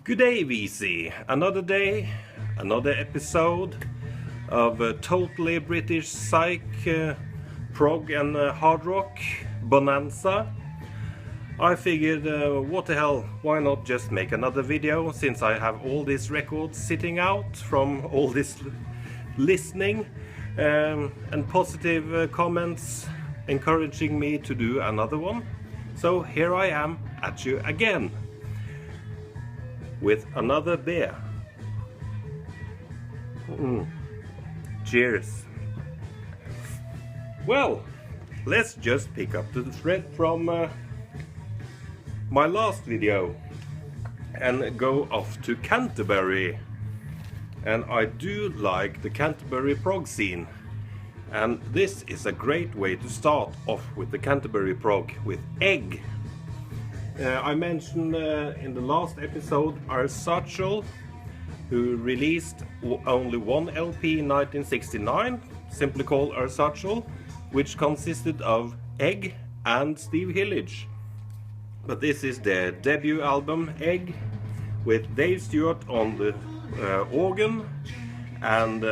Good day, VC. Another day, another episode of totally British psych, prog and hard rock bonanza. I figured, what the hell, why not just make another video, since I have all these records sitting out from all this listening and positive comments encouraging me to do another one. So here I am at you again with another beer. Cheers. Well, let's just pick up the thread from my last video and go off to Canterbury. And I do like the Canterbury prog scene, and this is a great way to start off with the Canterbury prog with Egg. I mentioned in the last episode Arsachel, who released only one LP in 1969, simply called Arsachel, which consisted of Egg and Steve Hillage. But this is their debut album, Egg, with Dave Stewart on the organ and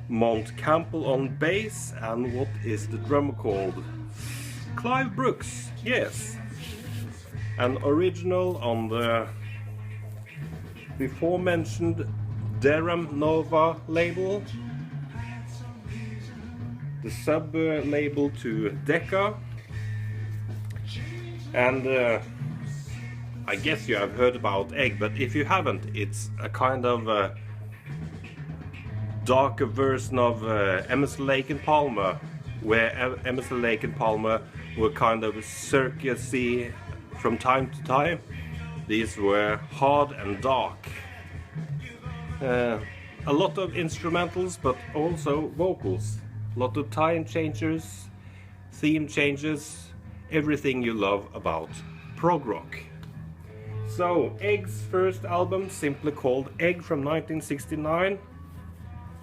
Mont Campbell on bass, and what is the drummer called? Clive Brooks, yes. An original on the before mentioned Durham Nova label, the sub label to Decca. And I guess you have heard about Egg, but if you haven't, it's a kind of a darker version of Emerson, Lake and Palmer, where Emerson, Lake and Palmer were kind of circusy from time to time. These were hard and dark. A lot of instrumentals, but also vocals. A lot of time changers, theme changes, everything you love about prog rock. So, Egg's first album, simply called Egg from 1969,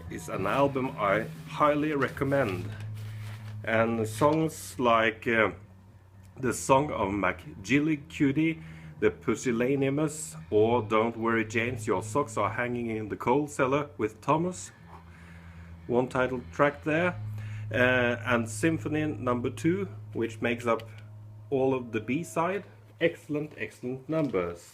is an album I highly recommend. And songs like the Song of McGillicuddy, The Pusillanimous, or Don't Worry James, Your Socks Are Hanging in the Coal Cellar with Thomas, one title track there, and Symphony Number 2, which makes up all of the B-side. Excellent numbers.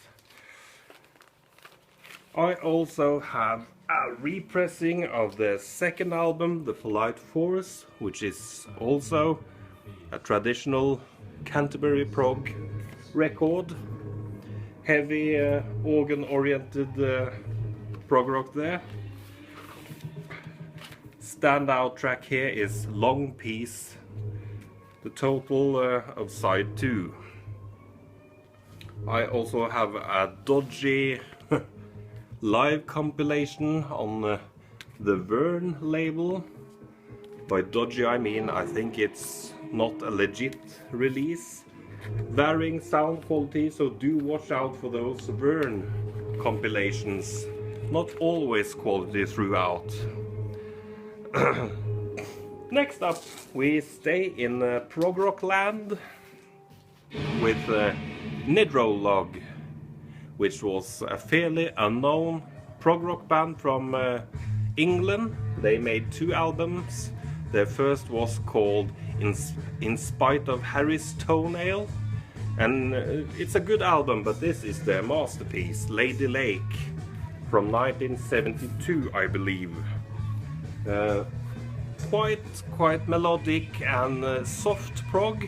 I also have a repressing of their second album, The Polite Force, which is also a traditional Canterbury prog record. Heavy organ-oriented prog rock there. Standout track here is Long Peace, the total of side 2. I also have a dodgy live compilation on the Vern label. By dodgy I mean I think it's not a legit release. Varying sound quality, so do watch out for those Vern compilations. Not always quality throughout. Next up, we stay in prog rock land with Nidrolog, which was a fairly unknown prog rock band from England. They made 2 albums. Their first was called In Spite of Harry's Toenail, and it's a good album, but this is their masterpiece, Lady Lake, from 1972, I believe. Quite melodic and soft prog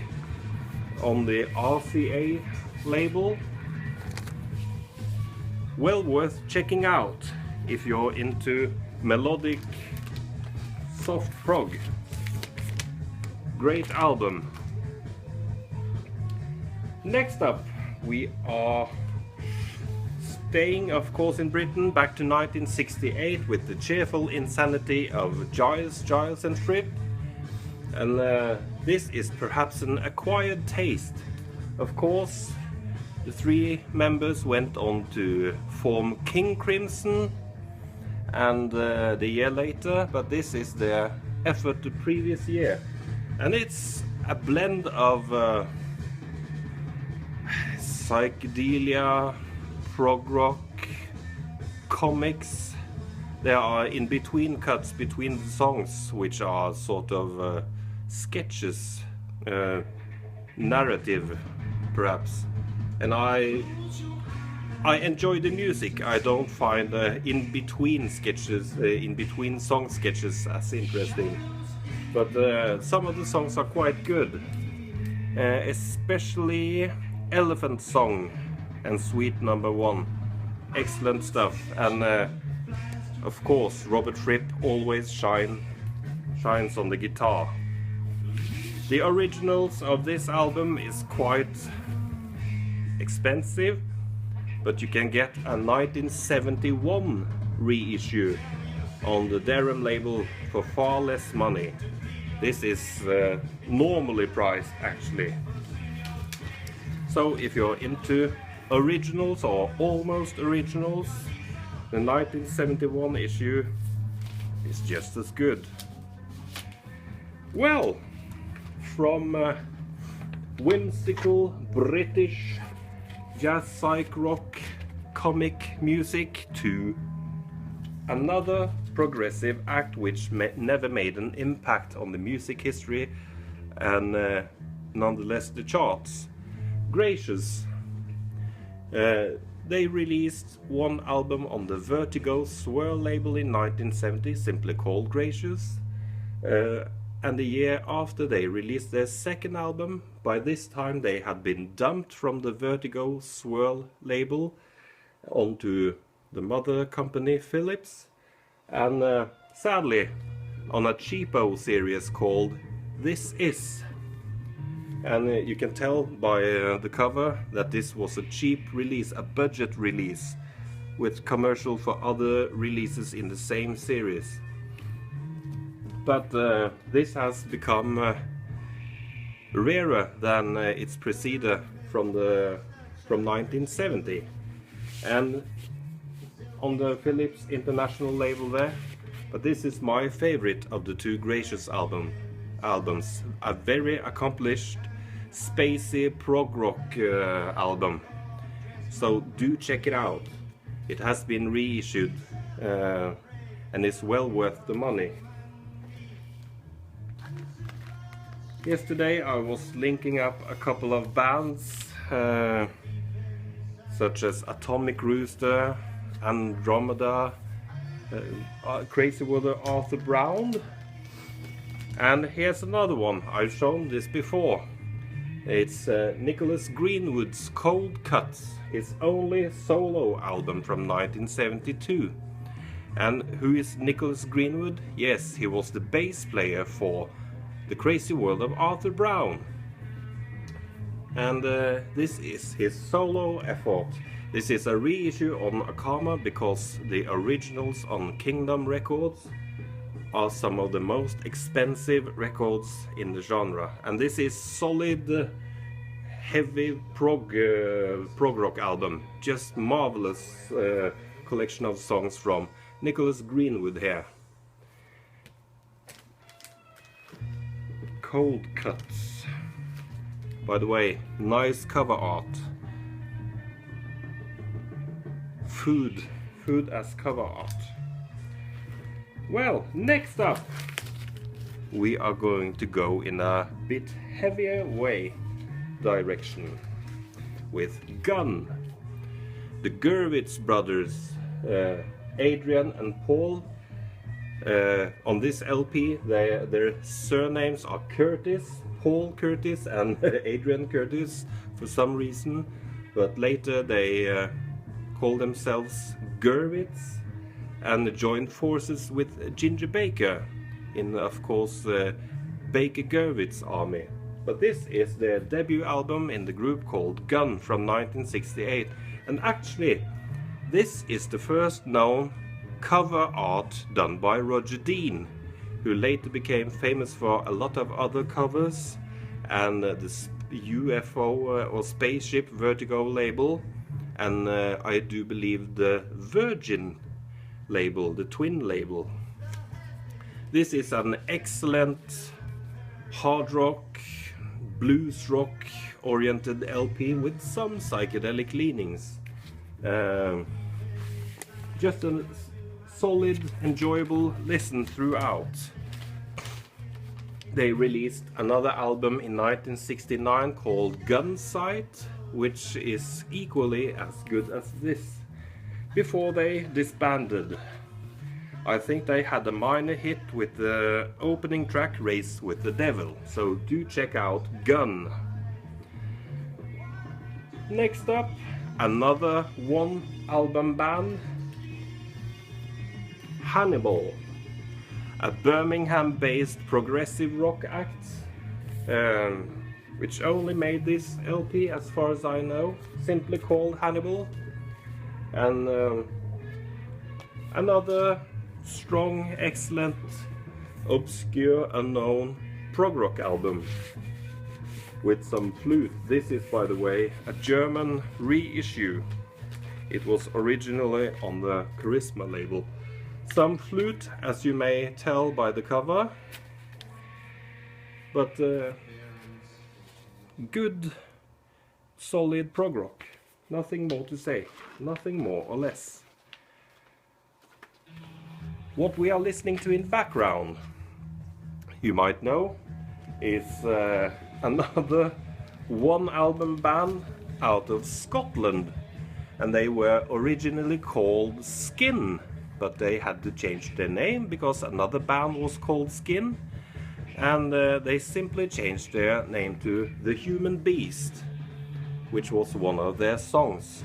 on the RCA label. Well worth checking out if you're into melodic soft prog. Great album. Next up, we are staying, of course, in Britain, back to 1968 with the cheerful insanity of Giles and Fripp. And this is perhaps an acquired taste. Of course, the 3 members went on to form King Crimson and the year later, but this is their effort the previous year. And it's a blend of psychedelia, prog rock, comics. There are in-between cuts between the songs, which are sort of sketches, narrative perhaps. And I enjoy the music. I don't find in-between sketches, in-between song sketches as interesting. But some of the songs are quite good. Especially Elephant Song and Suite Number 1. Excellent stuff. And of course, Robert Fripp always shines on the guitar. The originals of this album is quite expensive, but you can get a 1971 reissue on the Darum label for far less money. This is normally priced actually. So if you're into originals or almost originals, the 1971 issue is just as good. Well, from whimsical British jazz, psych rock, comic music to another progressive act which never made an impact on the music history and nonetheless the charts. Gracious. They released one album on the Vertigo Swirl label in 1970, simply called Gracious. And the year after they released their second album. By this time they had been dumped from the Vertigo Swirl label onto the mother company Philips. And sadly on a cheapo series called This Is. And you can tell by the cover that this was a cheap release, a budget release, with commercial for other releases in the same series. But this has become rarer than its preceded from 1970. And on the Philips International label there. But this is my favorite of the two Gracious albums. A very accomplished spacey prog rock album. So do check it out. It has been reissued and is well worth the money. Yesterday I was linking up a couple of bands such as Atomic Rooster, Andromeda, Crazy World of Arthur Brown, and here's another one. I've shown this before. It's Nicholas Greenwood's Cold Cuts, his only solo album from 1972. And who is Nicholas Greenwood? Yes, he was the bass player for The Crazy World of Arthur Brown. And this is his solo effort. This is a reissue on Akama because the originals on Kingdom Records are some of the most expensive records in the genre. And this is solid, heavy prog rock album. Just marvelous collection of songs from Nicholas Greenwood here. Cold Cuts. By the way, nice cover art. Food as cover art. Well, next up we are going to go in a bit heavier direction with Gun. The Gurwitz brothers, Adrian and Paul. On this LP their surnames are Curtis, Paul Curtis and Adrian Curtis for some reason, but later they call themselves Gurwitz and joined forces with Ginger Baker in, of course, Baker Gurwitz army. But this is their debut album in the group called Gun from 1968, and actually this is the first known cover art done by Roger Dean, who later became famous for a lot of other covers, and the UFO or Spaceship Vertigo label, and I do believe the Virgin label, the twin label. This is an excellent hard rock, blues rock oriented LP with some psychedelic leanings. Just a solid, enjoyable listen throughout. They released another album in 1969 called Gun Sight, which is equally as good as this, before they disbanded. I think they had a minor hit with the opening track Race with the Devil, so do check out Gun. Next up, another one album band, Hannibal, a Birmingham-based progressive rock act, which only made this LP as far as I know, simply called Hannibal. And another strong, excellent, obscure, unknown prog rock album with some flute. This is, by the way, a German reissue. It was originally on the Charisma label. Some flute, as you may tell by the cover, but good, solid prog rock. Nothing more to say, nothing more or less. What we are listening to in background, you might know, is another one album band out of Scotland, and they were originally called Skin. But they had to change their name because another band was called Skin, and they simply changed their name to The Human Beast, which was one of their songs.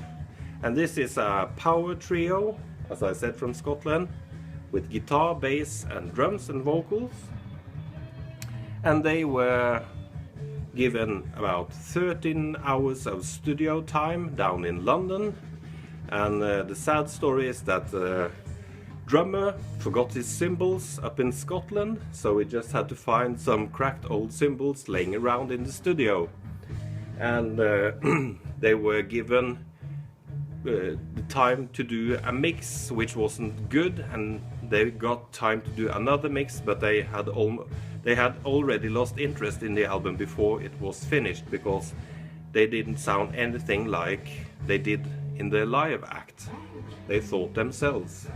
And this is a power trio, as I said, from Scotland, with guitar, bass and drums and vocals. And they were given about 13 hours of studio time down in London, and the sad story is that drummer forgot his cymbals up in Scotland, so he just had to find some cracked old cymbals laying around in the studio. And they were given the time to do a mix which wasn't good, and they got time to do another mix, but they had already lost interest in the album before it was finished, because they didn't sound anything like they did in their live act, they thought themselves.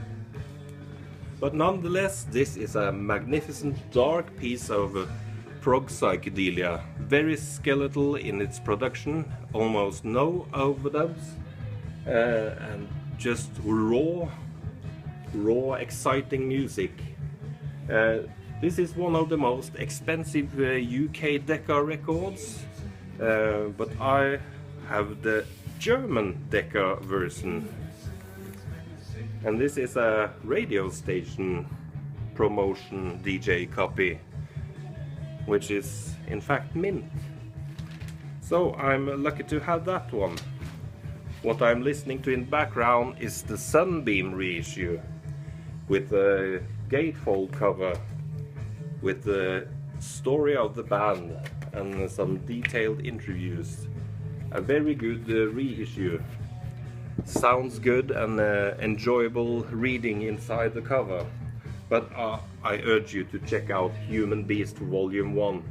But nonetheless, this is a magnificent dark piece of prog psychedelia, very skeletal in its production, almost no overdubs, and just raw, exciting music. This is one of the most expensive UK Decca records, but I have the German Decca version. And this is a radio station promotion DJ copy, which is in fact mint. So I'm lucky to have that one. What I'm listening to in background is the Sunbeam reissue with a gatefold cover with the story of the band and some detailed interviews. A very good reissue. Sounds good and enjoyable reading inside the cover. But I urge you to check out Human Beast Volume 1.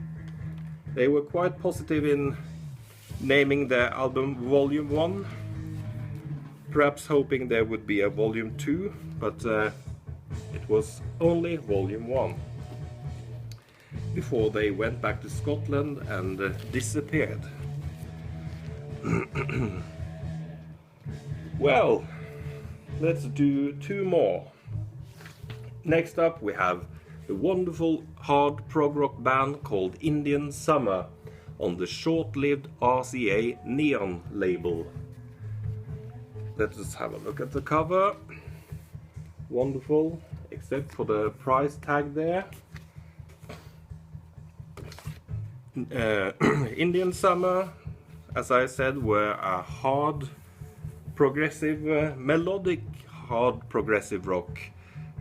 They were quite positive in naming their album Volume 1, perhaps hoping there would be a Volume 2, but it was only Volume 1, before they went back to Scotland and disappeared. Well, let's do two more. Next up we have a wonderful hard prog rock band called Indian Summer on the short-lived RCA Neon label. Let us have a look at the cover. Wonderful, except for the price tag there. Indian Summer, as I said, were a hard progressive, melodic hard progressive rock,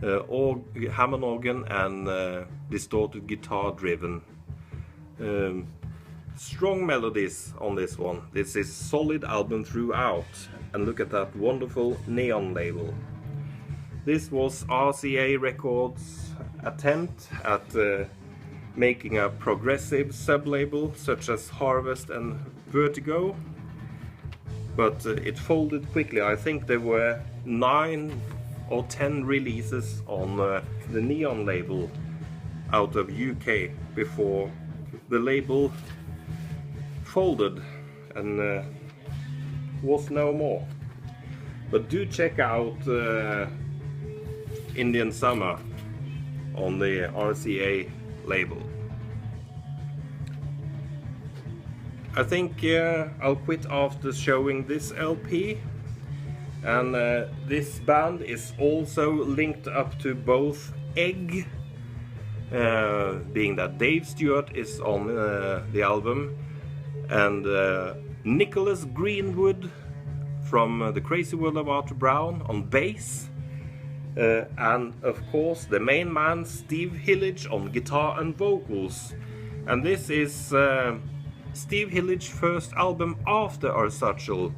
Hammond organ and distorted guitar driven. Strong melodies on this one. This is solid album throughout, and look at that wonderful neon label. This was RCA Records' attempt at making a progressive sub-label such as Harvest and Vertigo, but it folded quickly. I think there were 9 or 10 releases on the Neon label out of UK before the label folded and was no more. But do check out Indian Summer on the RCA label. I think I'll quit after showing this LP, and this band is also linked up to both Egg, being that Dave Stewart is on the album, and Nicholas Greenwood from The Crazy World of Arthur Brown on bass, and of course the main man Steve Hillage on guitar and vocals. And this is Steve Hillage's first album after Arsachel.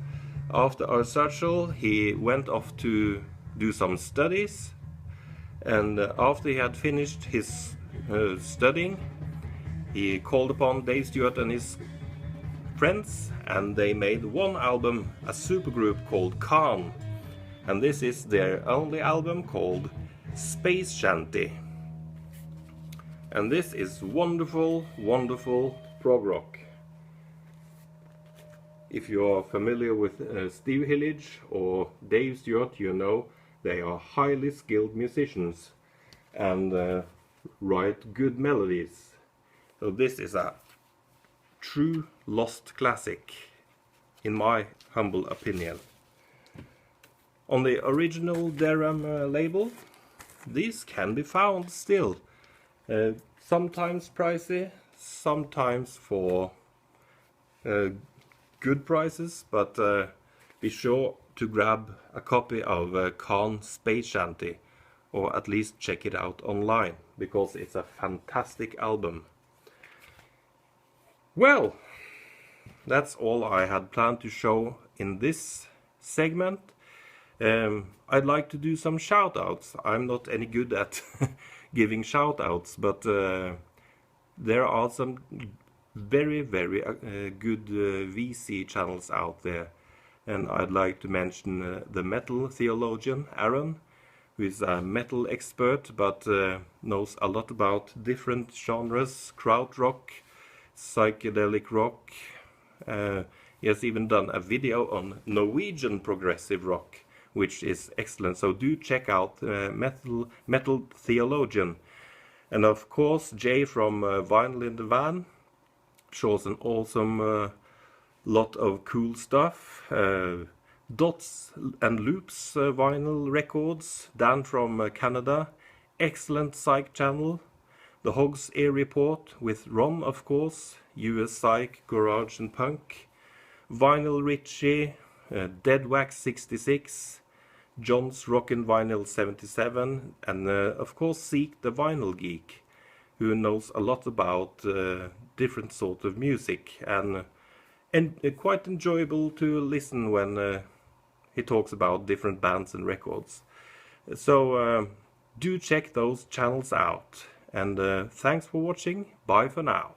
After Arsachel he went off to do some studies, and after he had finished his studying, he called upon Dave Stewart and his friends, and they made one album, a supergroup called Khan, and this is their only album called Space Shanty. And this is wonderful, wonderful prog rock. If you are familiar with Steve Hillage or Dave Stewart, you know they are highly skilled musicians and write good melodies. So this is a true lost classic, in my humble opinion. On the original Durham label, these can be found still. Sometimes pricey, sometimes for good prices, but be sure to grab a copy of Khan Space Shanty, or at least check it out online, because it's a fantastic album. Well, that's all I had planned to show in this segment. I'd like to do some shout-outs. I'm not any good at giving shout-outs, but there are some very good VC channels out there, and I'd like to mention the metal theologian Aaron, who is a metal expert but knows a lot about different genres, krautrock, psychedelic rock. He has even done a video on Norwegian progressive rock, which is excellent, so do check out metal theologian. And of course Jay from Vinyl in the Van shows an awesome lot of cool stuff. Dots and Loops vinyl records. Dan from Canada, excellent psych channel. The Hogs Ear Report with Ron, of course, US Psych, Garage and Punk. Vinyl Richie, Dead Wax 66, John's Rockin' Vinyl 77, and of course Seek the Vinyl Geek, who knows a lot about different sort of music, and quite enjoyable to listen when he talks about different bands and records. So do check those channels out, and thanks for watching. Bye for now.